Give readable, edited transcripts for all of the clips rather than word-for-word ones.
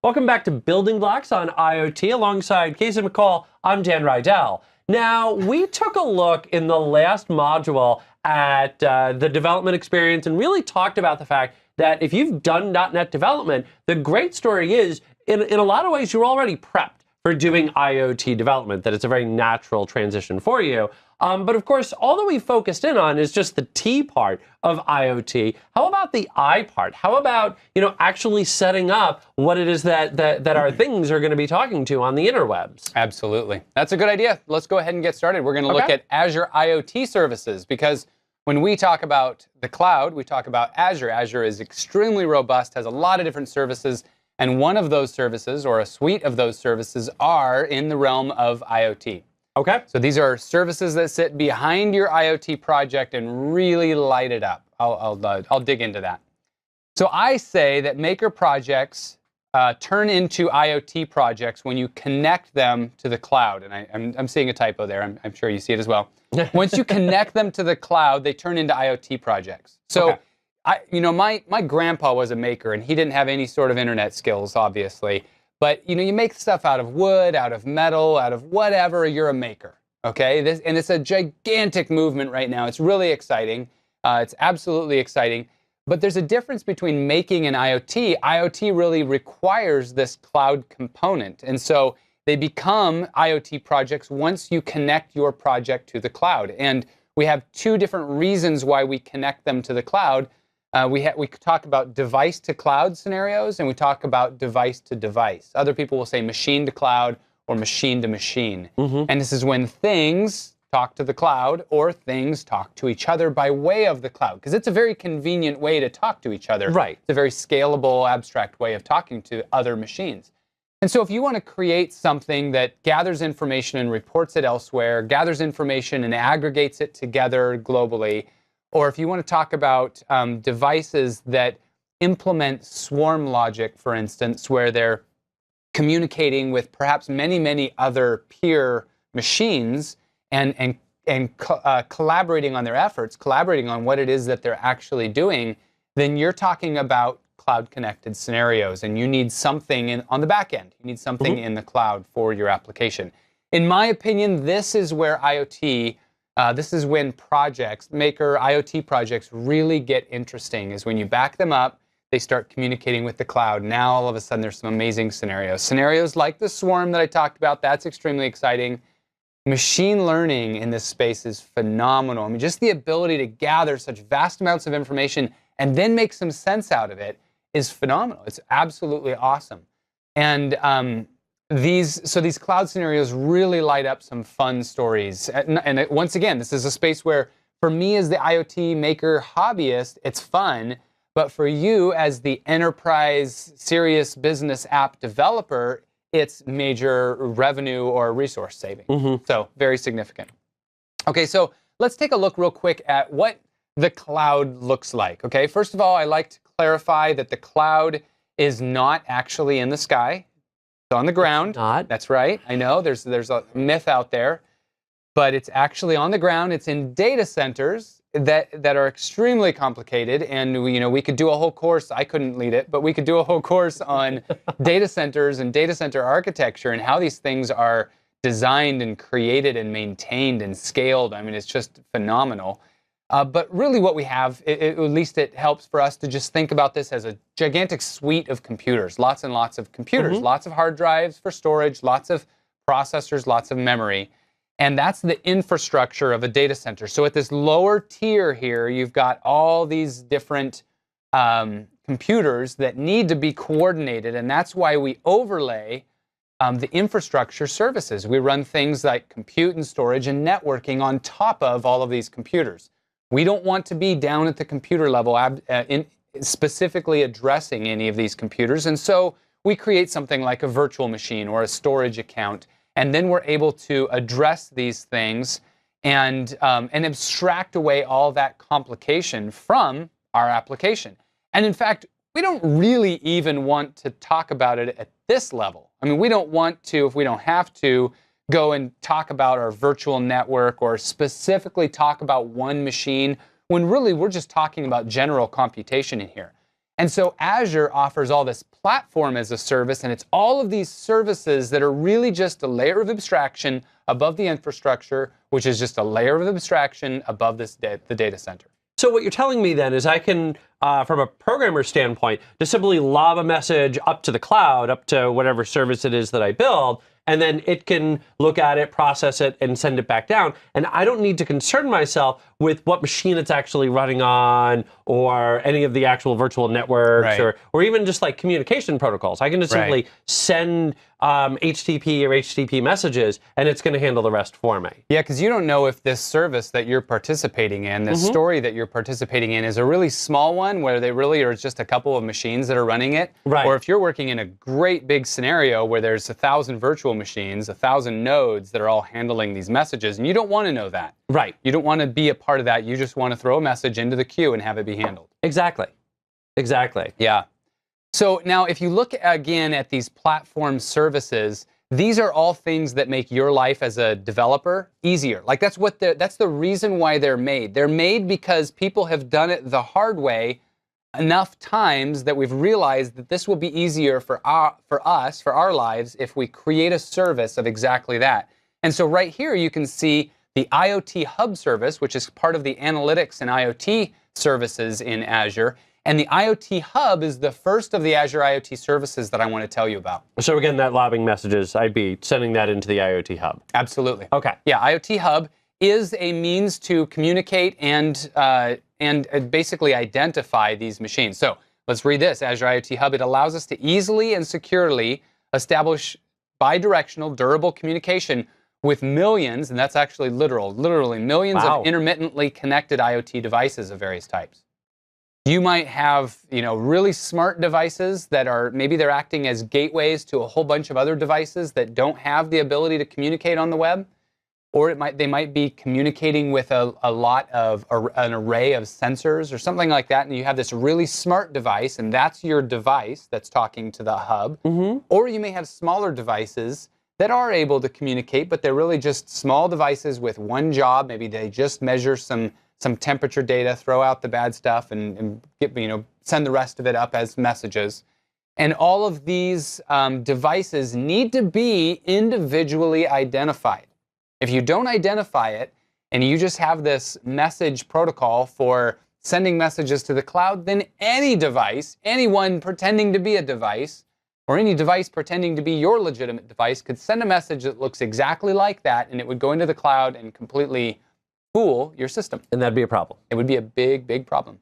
Welcome back to Building Blocks on IoT. Alongside Casey McCall, I'm Dan Rydell. Now, we took a look in the last module at the development experience and really talked about the fact that if you've done .NET development, the great story is, in a lot of ways, you're already prepped for doing IoT development, that it's a very natural transition for you. But of course, all that we focused in on is just the T part of IoT. How about the I part? How about, actually setting up what it is that our things are going to be talking to on the interwebs? Absolutely. That's a good idea. Let's go ahead and get started. We're going to look at Azure IoT services, because when we talk about the cloud, we talk about Azure. Azure is extremely robust, has a lot of different services, and one of those services, or a suite of those services, are in the realm of IoT. Okay. So these are services that sit behind your IoT project and really light it up. I'll dig into that. So I say that maker projects turn into IoT projects when you connect them to the cloud. And I'm seeing a typo there. I'm sure you see it as well. Once you connect them to the cloud, they turn into IoT projects. So, my grandpa was a maker, and he didn't have any sort of internet skills, obviously. But, you make stuff out of wood, out of metal, out of whatever, you're a maker, okay? And it's a gigantic movement right now. It's really exciting. It's absolutely exciting. But there's a difference between making and IoT. IoT really requires this cloud component. And so they become IoT projects once you connect your project to the cloud. And we have two different reasons why we connect them to the cloud. We talk about device to cloud scenarios, and we talk about device to device. Other people will say machine to cloud or machine to machine. And this is when things talk to the cloud or things talk to each other by way of the cloud, because it's a very convenient way to talk to each other. Right. It's a very scalable, abstract way of talking to other machines. And so if you want to create something that gathers information and reports it elsewhere, gathers information and aggregates it together globally, or if you want to talk about devices that implement swarm logic, for instance, where they're communicating with perhaps many, many other peer machines and collaborating on their efforts, collaborating on what it is that they're actually doing, then you're talking about cloud-connected scenarios, and you need something on the back end. You need something in the cloud for your application. In my opinion, this is where IoT, this is when maker IoT projects really get interesting, is when you back them up, they start communicating with the cloud. Now, all of a sudden, there's some amazing scenarios. Scenarios like the swarm that I talked about, that's extremely exciting. Machine learning in this space is phenomenal. I mean, just the ability to gather such vast amounts of information and then make some sense out of it is phenomenal. It's absolutely awesome. And these cloud scenarios really light up some fun stories. And once again, this is a space where, for me as the IoT maker hobbyist, it's fun. But for you as the enterprise serious business app developer, it's major revenue or resource saving. So very significant. Okay, so let's take a look real quick at what the cloud looks like. Okay, first of all, I like to clarify that the cloud is not actually in the sky. It's on the ground. It's not. That's right. I know there's a myth out there, but it's actually on the ground. It's in data centers that are extremely complicated, and we could do a whole course. I couldn't lead it, but we could do a whole course on data centers and data center architecture and how these things are designed and created and maintained and scaled. I mean, it's just phenomenal. But really what we have, at least it helps for us to just think about this as a gigantic suite of computers, lots and lots of computers, lots of hard drives for storage, lots of processors, lots of memory. And that's the infrastructure of a data center. So at this lower tier here, you've got all these different computers that need to be coordinated. And that's why we overlay the infrastructure services. We run things like compute and storage and networking on top of all of these computers. We don't want to be down at the computer level specifically addressing any of these computers. And so we create something like a virtual machine or a storage account. And then we're able to address these things and abstract away all that complication from our application. And in fact, we don't really even want to talk about it at this level. I mean, we don't want to, if we don't have to, go and talk about our virtual network or specifically talk about one machine, when really we're just talking about general computation in here. And so Azure offers all this platform as a service, and it's all of these services that are really just a layer of abstraction above the infrastructure, which is just a layer of abstraction above the data center. So what you're telling me then is I can, from a programmer standpoint, just simply lob a message up to the cloud, up to whatever service it is that I build, and then it can look at it, process it, and send it back down. And I don't need to concern myself with what machine it's actually running on, or any of the actual virtual networks, or even just like communication protocols. I can just simply send HTTP or HTTP messages, and it's going to handle the rest for me. Yeah, because you don't know if this service that you're participating in, this story that you're participating in, is a really small one where they really are just a couple of machines that are running it, or if you're working in a great big scenario where there's 1,000 virtual machines, 1,000 nodes that are all handling these messages, and you don't want to know that. Right. You don't want to be a part of that. You just want to throw a message into the queue and have it be handled. Exactly. Exactly. Yeah. So now if you look again at these platform services, these are all things that make your life as a developer easier. Like that's the reason why they're made. They're made because people have done it the hard way enough times that we've realized that this will be easier for our lives, if we create a service of exactly that. And so right here you can see the IoT Hub service, which is part of the analytics and IoT services in Azure. And the IoT Hub is the first of the Azure IoT services that I want to tell you about. So again, that lobbing messages, I'd be sending that into the IoT Hub. Absolutely. Okay. Yeah, IoT Hub is a means to communicate and basically identify these machines. So let's read this. Azure IoT Hub, it allows us to easily and securely establish bidirectional, durable communication with millions, and that's actually literally millions of intermittently connected IoT devices of various types. You might have, really smart devices that are, maybe they're acting as gateways to a whole bunch of other devices that don't have the ability to communicate on the web, or they might be communicating with an array of sensors or something like that, and you have this really smart device, and that's your device that's talking to the hub. Or you may have smaller devices that are able to communicate, but they're really just small devices with one job. Maybe they just measure some temperature data, throw out the bad stuff, and send the rest of it up as messages. And all of these devices need to be individually identified. If you don't identify it, and you just have this message protocol for sending messages to the cloud, then any device, anyone pretending to be a device, or any device pretending to be your legitimate device, could send a message that looks exactly like that, and it would go into the cloud and completely fool your system. And that'd be a problem. It would be a big, big problem.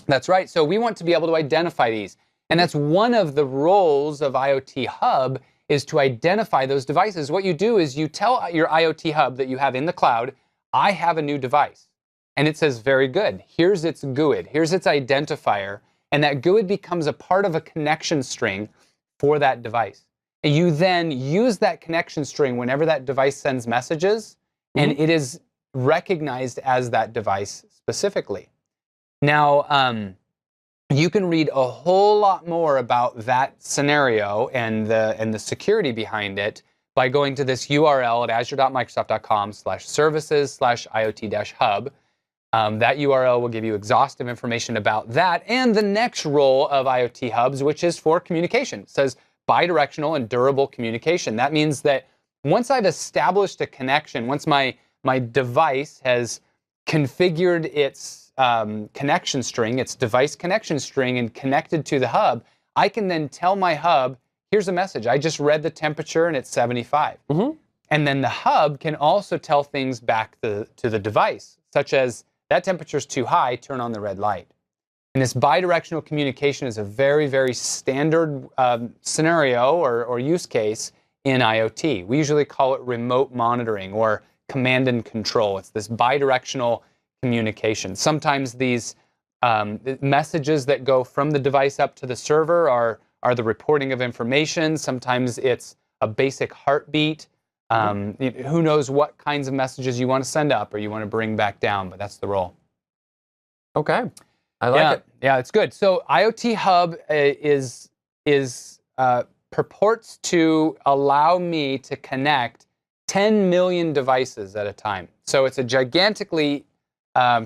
That's right. So we want to be able to identify these. And that's one of the roles of IoT Hub, is to identify those devices. What you do is you tell your IoT Hub that you have in the cloud, I have a new device. And it says, very good. Here's its GUID. Here's its identifier. And that GUID becomes a part of a connection string for that device. And you then use that connection string whenever that device sends messages, and it is recognized as that device specifically. Now, you can read a whole lot more about that scenario and the security behind it by going to this URL at azure.microsoft.com/services/IoT-hub. That URL will give you exhaustive information about that and the next role of IoT Hubs, which is for communication. It says bidirectional and durable communication. That means that once I've established a connection, once my device has configured its connection string, its device connection string, and connected to the hub, I can then tell my hub, here's a message. I just read the temperature and it's 75. And then the hub can also tell things back to the device, such as, that temperature's too high, turn on the red light. And this bidirectional communication is a very, very standard scenario or use case in IoT. We usually call it remote monitoring or command and control. It's this bidirectional communication. Sometimes these messages that go from the device up to the server are the reporting of information. Sometimes it's a basic heartbeat. Who knows what kinds of messages you want to send up or you want to bring back down, but that's the role. Okay, I like it. Yeah, it's good. So IoT Hub purports to allow me to connect 10 million devices at a time. So it's a gigantically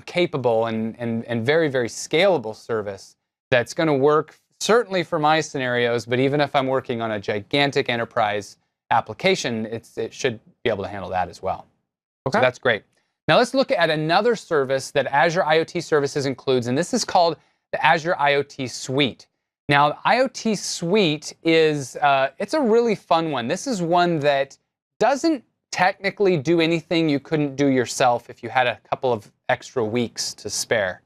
capable and very, very scalable service that's going to work certainly for my scenarios, but even if I'm working on a gigantic enterprise application, it should be able to handle that as well. Okay. So that's great. Now let's look at another service that Azure IoT Services includes, and this is called the Azure IoT Suite. Now, the IoT Suite is it's a really fun one. This is one that doesn't technically do anything you couldn't do yourself if you had a couple of extra weeks to spare.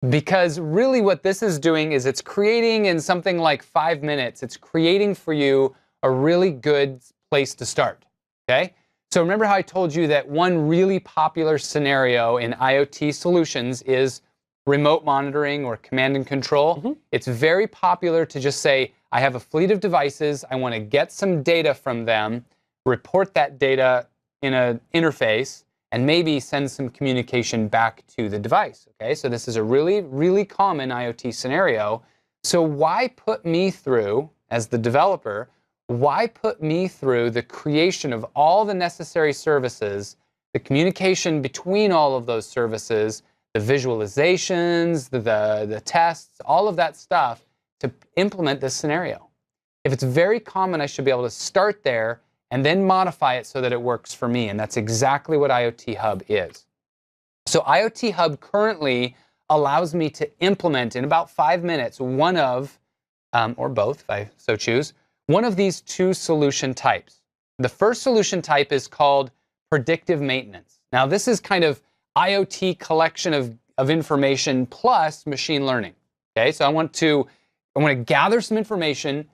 Because really what this is doing is it's creating in something like 5 minutes, it's creating for you a really good place to start, okay? So remember how I told you that one really popular scenario in IoT solutions is remote monitoring or command and control. Mm-hmm. It's very popular to just say, I have a fleet of devices, I want to get some data from them, report that data in an interface, and maybe send some communication back to the device. Okay, so this is a really, really common IoT scenario. So why put me through, as the developer, why put me through the creation of all the necessary services, the communication between all of those services, the visualizations, the tests, all of that stuff to implement this scenario? If it's very common, I should be able to start there and then modify it so that it works for me. And that's exactly what IoT Hub is. So IoT Hub currently allows me to implement in about 5 minutes one of, or both if I so choose, one of these two solution types. The first solution type is called predictive maintenance. Now this is kind of IoT collection of information plus machine learning. Okay, so I want to gather some information,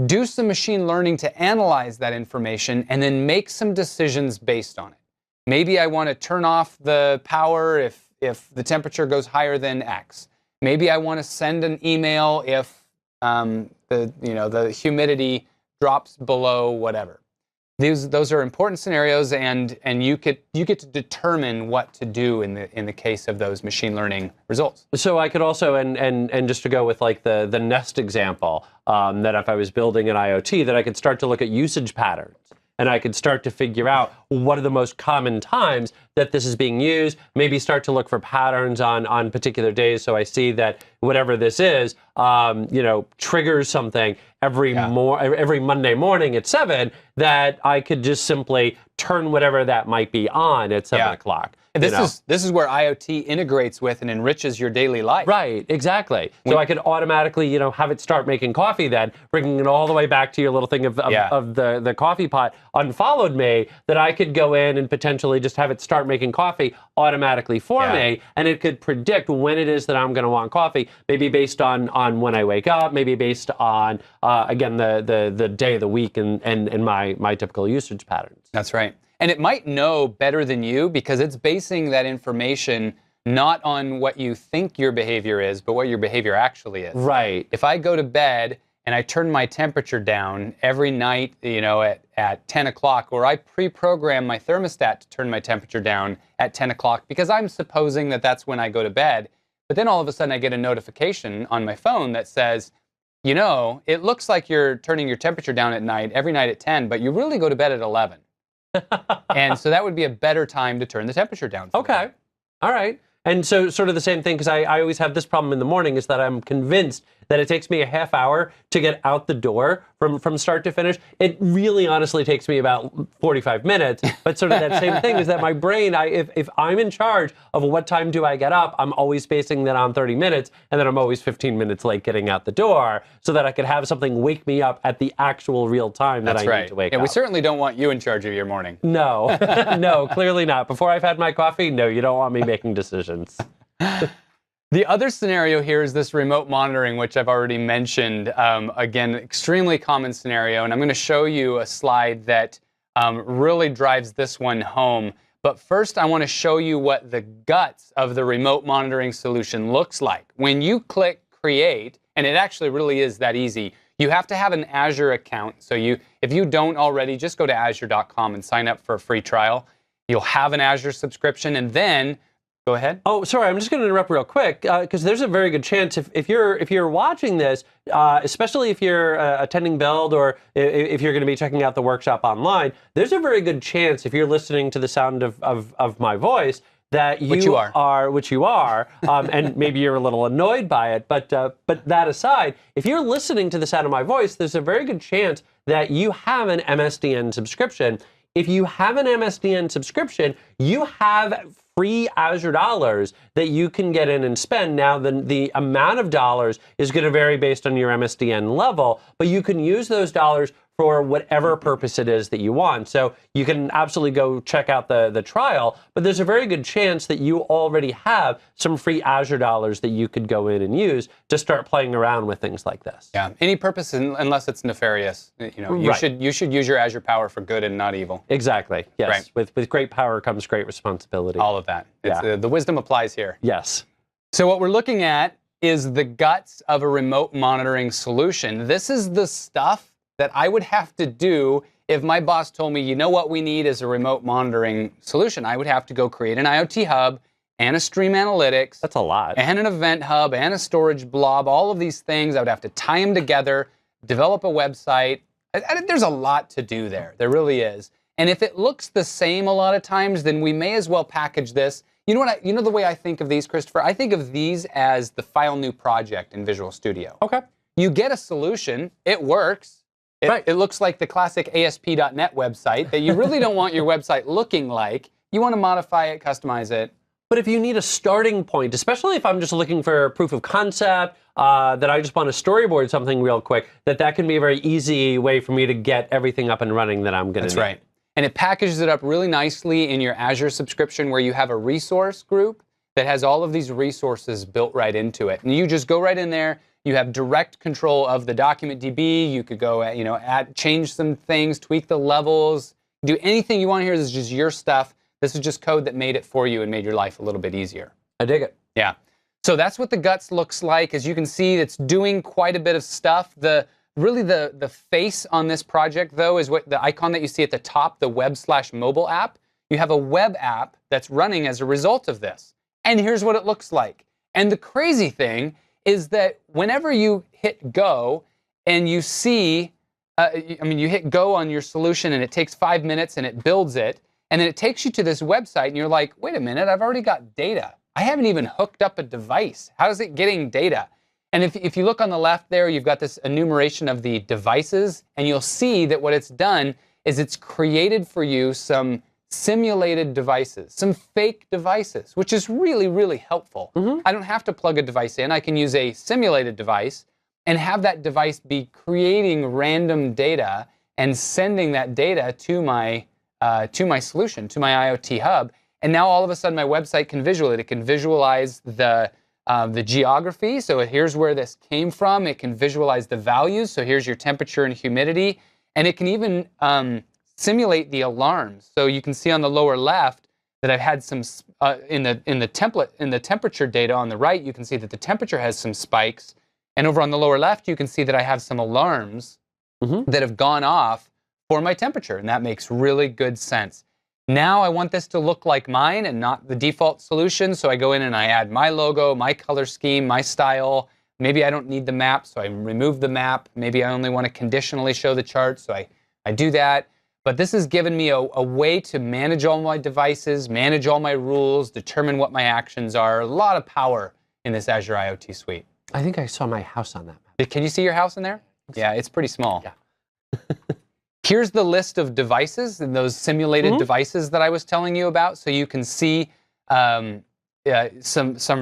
do some machine learning to analyze that information, and then make some decisions based on it. Maybe I want to turn off the power if the temperature goes higher than X. Maybe I want to send an email if the humidity drops below whatever. Those are important scenarios, and you get to determine what to do in the case of those machine learning results. So I could also, and just to go with like the Nest example, that if I was building an IoT, that I could start to look at usage patterns. And I could start to figure out what are the most common times that this is being used, maybe start to look for patterns on particular days. So I see that whatever this is, triggers something every Monday morning at 7, that I could just simply turn whatever that might be on at 7 o'clock. This is where IoT integrates with and enriches your daily life. Right, exactly. So I could automatically, have it start making coffee then, bringing it all the way back to your little thing of the coffee pot unfollowed me, that I could go in and potentially just have it start making coffee automatically for me, and it could predict when it is that I'm going to want coffee, maybe based on when I wake up, maybe based on, again, the day of the week and my typical usage patterns. That's right. And it might know better than you because it's basing that information not on what you think your behavior is, but what your behavior actually is. Right. If I go to bed and I turn my temperature down every night, at 10 o'clock, or I pre-program my thermostat to turn my temperature down at 10 o'clock because I'm supposing that that's when I go to bed, but then all of a sudden I get a notification on my phone that says, it looks like you're turning your temperature down at night, every night at 10, but you really go to bed at 11. And so that would be a better time to turn the temperature down. Okay. All right. And so sort of the same thing, because I always have this problem in the morning, is that I'm convinced that it takes me a half hour to get out the door from start to finish. It really honestly takes me about 45 minutes. But sort of that same thing is that my brain, if I'm in charge of what time do I get up, I'm always spacing that on 30 minutes, and then I'm always 15 minutes late getting out the door, so that I could have something wake me up at the actual real time that I need to wake up. We certainly don't want you in charge of your morning. No, no, clearly not. Before I've had my coffee, no, you don't want me making decisions. The other scenario here is this remote monitoring, which I've already mentioned. Again, extremely common scenario, and I'm going to show you a slide that really drives this one home. But first, I want to show you what the guts of the remote monitoring solution looks like. When you click Create, and it actually really is that easy, you have to have an Azure account. So if you don't already, just go to azure.com and sign up for a free trial. You'll have an Azure subscription, and then go ahead. Oh, sorry. I'm just going to interrupt real quick because there's a very good chance if you're watching this, especially if you're attending Build or if you're going to be checking out the workshop online, there's a very good chance if you're listening to the sound of my voice that Which you are. which you are, and maybe you're a little annoyed by it. But that aside, if you're listening to the sound of my voice, there's a very good chance that you have an MSDN subscription. If you have an MSDN subscription, you have free Azure dollars that you can get in and spend. Now, the amount of dollars is going to vary based on your MSDN level, but you can use those dollars for whatever purpose it is that you want. So you can absolutely go check out the trial, but there's a very good chance that you already have some free Azure dollars that you could go in and use to start playing around with things like this. Yeah, any purpose unless it's nefarious. You should use your Azure power for good and not evil. Exactly. Yes. Right. With great power comes great responsibility. All of that. The wisdom applies here. Yes. So what we're looking at is the guts of a remote monitoring solution. This is the stuff that I would have to do if my boss told me, you know what we need is a remote monitoring solution. I would have to go create an IoT hub and a stream analytics. That's a lot. And an event hub and a storage blob, all of these things. I would have to tie them together, develop a website. There's a lot to do there. There really is. And if it looks the same a lot of times, then we may as well package this. You know the way I think of these, Christopher? I think of these as the file new project in Visual Studio. Okay. You get a solution, it works. It looks like the classic ASP.NET website that you really don't want your website looking like. You want to modify it, customize it. But if you need a starting point, especially if I'm just looking for proof of concept, that I just want to storyboard something real quick, that can be a very easy way for me to get everything up and running that I'm going to need. That's right. And it packages it up really nicely in your Azure subscription where you have a resource group that has all of these resources built right into it. And you just go right in there. You have direct control of the document DB. You could go, change some things, tweak the levels, do anything you want here. This is just your stuff. This is just code that made it for you and made your life a little bit easier. I dig it. Yeah. So that's what the guts looks like. As you can see, it's doing quite a bit of stuff. The face on this project, though, is what the icon that you see at the top, the web/mobile app. You have a web app that's running as a result of this. And here's what it looks like. And the crazy thing is that whenever you hit go and you see, you hit go on your solution and it takes 5 minutes and it builds it, and then it takes you to this website and you're like, wait a minute, I've already got data. I haven't even hooked up a device. How is it getting data? And if you look on the left there, you've got this enumeration of the devices, and you'll see that what it's done is it's created for you some simulated devices, some fake devices, which is really, really helpful. Mm-hmm. I don't have to plug a device in. I can use a simulated device and have that device be creating random data and sending that data to my solution, to my IoT hub. And now all of a sudden my website can visualize. It can visualize the geography. So here's where this came from. It can visualize the values. So here's your temperature and humidity. And it can even simulate the alarms. So you can see on the lower left that I've had some in the temperature data on the right. You can see that the temperature has some spikes, and over on the lower left you can see that I have some alarms that have gone off for my temperature, and that makes really good sense. Now I want this to look like mine and not the default solution, so I go in and I add my logo, my color scheme, my style. Maybe I don't need the map, so I remove the map. Maybe I only want to conditionally show the chart, so I do that. But this has given me a way to manage all my devices, manage all my rules, determine what my actions are. A lot of power in this Azure IoT suite. I think I saw my house on that map. Can you see your house in there? Yeah, it's pretty small. Yeah. Here's the list of devices and those simulated devices that I was telling you about. So you can see some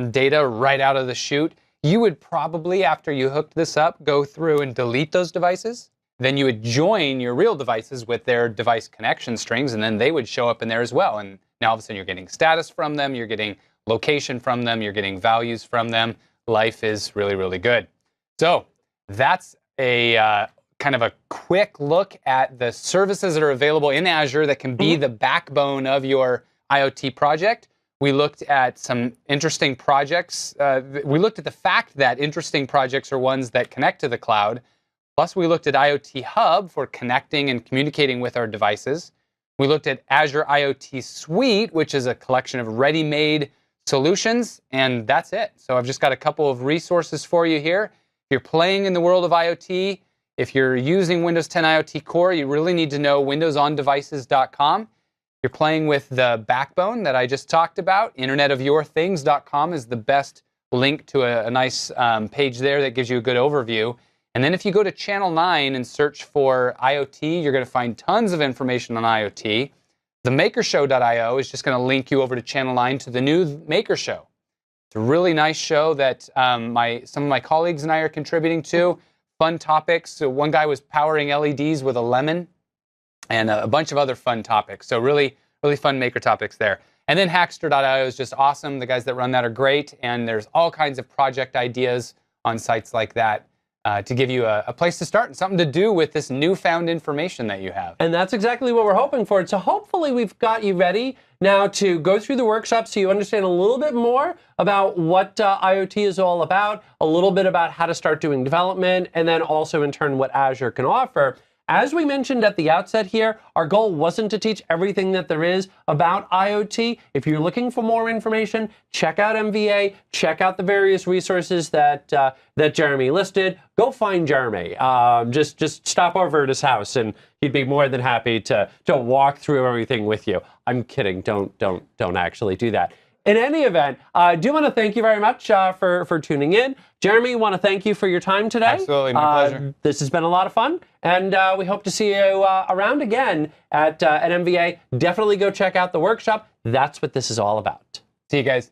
data right out of the chute. You would probably, after you hooked this up, go through and delete those devices. Then you would join your real devices with their device connection strings, and then they would show up in there as well. And now all of a sudden you're getting status from them, you're getting location from them, you're getting values from them. Life is really, really good. So that's a kind of a quick look at the services that are available in Azure that can be the backbone of your IoT project. We looked at some interesting projects. We looked at the fact that interesting projects are ones that connect to the cloud. Plus, we looked at IoT Hub for connecting and communicating with our devices. We looked at Azure IoT Suite, which is a collection of ready-made solutions, and that's it. So I've just got a couple of resources for you here. If you're playing in the world of IoT, if you're using Windows 10 IoT Core, you really need to know windowsondevices.com. If You're playing with the backbone that I just talked about. internetofyourthings.com is the best link to a nice page there that gives you a good overview. And then if you go to Channel 9 and search for IoT, you're going to find tons of information on IoT. The makershow.io is just going to link you over to Channel 9 to the new Maker Show. It's a really nice show that some of my colleagues and I are contributing to. Fun topics. So one guy was powering LEDs with a lemon, and a bunch of other fun topics. So really, really fun maker topics there. And then Hackster.io is just awesome. The guys that run that are great, and there's all kinds of project ideas on sites like that to give you a place to start and something to do with this newfound information that you have. And that's exactly what we're hoping for. So hopefully we've got you ready now to go through the workshop so you understand a little bit more about what IoT is all about, a little bit about how to start doing development, and then also in turn what Azure can offer. As we mentioned at the outset here, our goal wasn't to teach everything that there is about IoT. If you're looking for more information, check out MVA, check out the various resources that that Jeremy listed. Go find Jeremy. Just stop over at his house, and he'd be more than happy to walk through everything with you. I'm kidding. Don't actually do that. In any event, I do want to thank you very much for tuning in. Jeremy, want to thank you for your time today. Absolutely, my pleasure. This has been a lot of fun, and we hope to see you around again at MVA. Definitely go check out the workshop. That's what this is all about. See you guys.